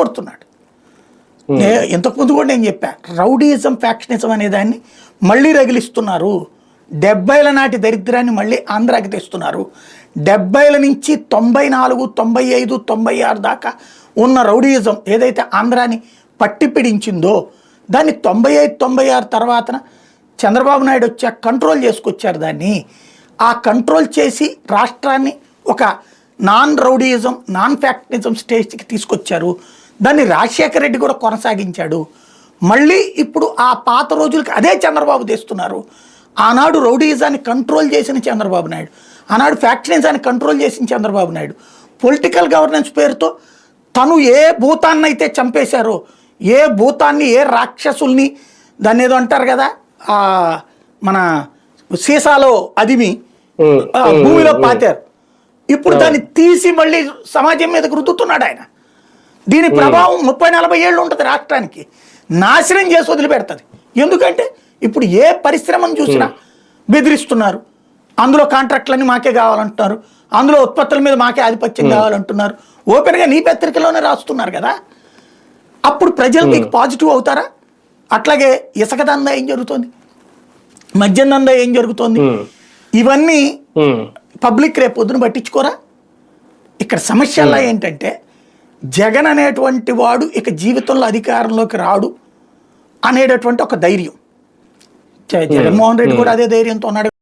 రెచ్చగొడుతున్నాడు. ఇంతకుముందు కూడా నేను చెప్పా, రౌడీయిజం ఫ్యాక్షనిజం అనే దాన్ని మళ్ళీ రగిలిస్తున్నారు. 70ల నాటి దరిద్రాన్ని మళ్ళీ ఆంధ్రాకి తెస్తున్నారు. 70ల నుంచి 94, 95, 96 దాకా ఉన్న రౌడీయిజం ఏదైతే ఆంధ్రాని పట్టి పిడించిందో దాన్ని 95, 96 తర్వాతన చంద్రబాబు నాయుడు వచ్చాక కంట్రోల్ చేసుకొచ్చారు. దాన్ని ఆ కంట్రోల్ చేసి రాష్ట్రాన్ని ఒక నాన్ రౌడీయిజం, నాన్ ఫ్యాక్షనిజం స్టేజ్కి తీసుకొచ్చారు. దాన్ని రాజశేఖర రెడ్డి కూడా కొనసాగించాడు. మళ్ళీ ఇప్పుడు ఆ పాత రోజులకి అదే చంద్రబాబు తెస్తున్నారు. ఆనాడు రౌడీయిజాన్ని కంట్రోల్ చేసిన చంద్రబాబు నాయుడు, ఆనాడు ఫ్యాక్షనిజాన్ని కంట్రోల్ చేసిన చంద్రబాబు నాయుడు పొలిటికల్ గవర్నెన్స్ పేరుతో తను ఏ భూతాన్ని అయితే చంపేశారో, ఏ భూతాన్ని, ఏ రాక్షసుల్ని, దాన్ని ఏదో అంటారు కదా, మన సీసాలో అదిమి భూమిలో పాతారు, ఇప్పుడు దాన్ని తీసి మళ్ళీ సమాజం మీదకి రుద్దుతున్నాడు ఆయన. దీని ప్రభావం 30-40 ఏళ్ళు ఉంటుంది రాష్ట్రానికి, నాశనం చేసి వదిలిపెడుతుంది. ఎందుకంటే ఇప్పుడు ఏ పరిశ్రమను చూసినా బెదిరిస్తున్నారు. అందులో కాంట్రాక్ట్లన్నీ మాకే కావాలంటున్నారు, అందులో ఉత్పత్తుల మీద మాకే ఆధిపత్యం కావాలంటున్నారు. ఓపెన్గా నీ పత్రికలోనే రాస్తున్నారు కదా. అప్పుడు ప్రజలు మీకు పాజిటివ్ అవుతారా? అట్లాగే ఇసుక దందా ఏం జరుగుతుంది, మద్యం దందా ఏం జరుగుతుంది, ఇవన్నీ పబ్లిక్ రేపు పొద్దున పట్టించుకోరా? ఇక్కడ సమస్యల్లో ఏంటంటే జగన్ అనేటువంటి వాడు ఇక జీవితంలో అధికారంలోకి రాడు అనేటటువంటి ఒక ధైర్యం. జగన్మోహన్ రెడ్డి కూడా అదే ధైర్యంతో ఉన్నాడు.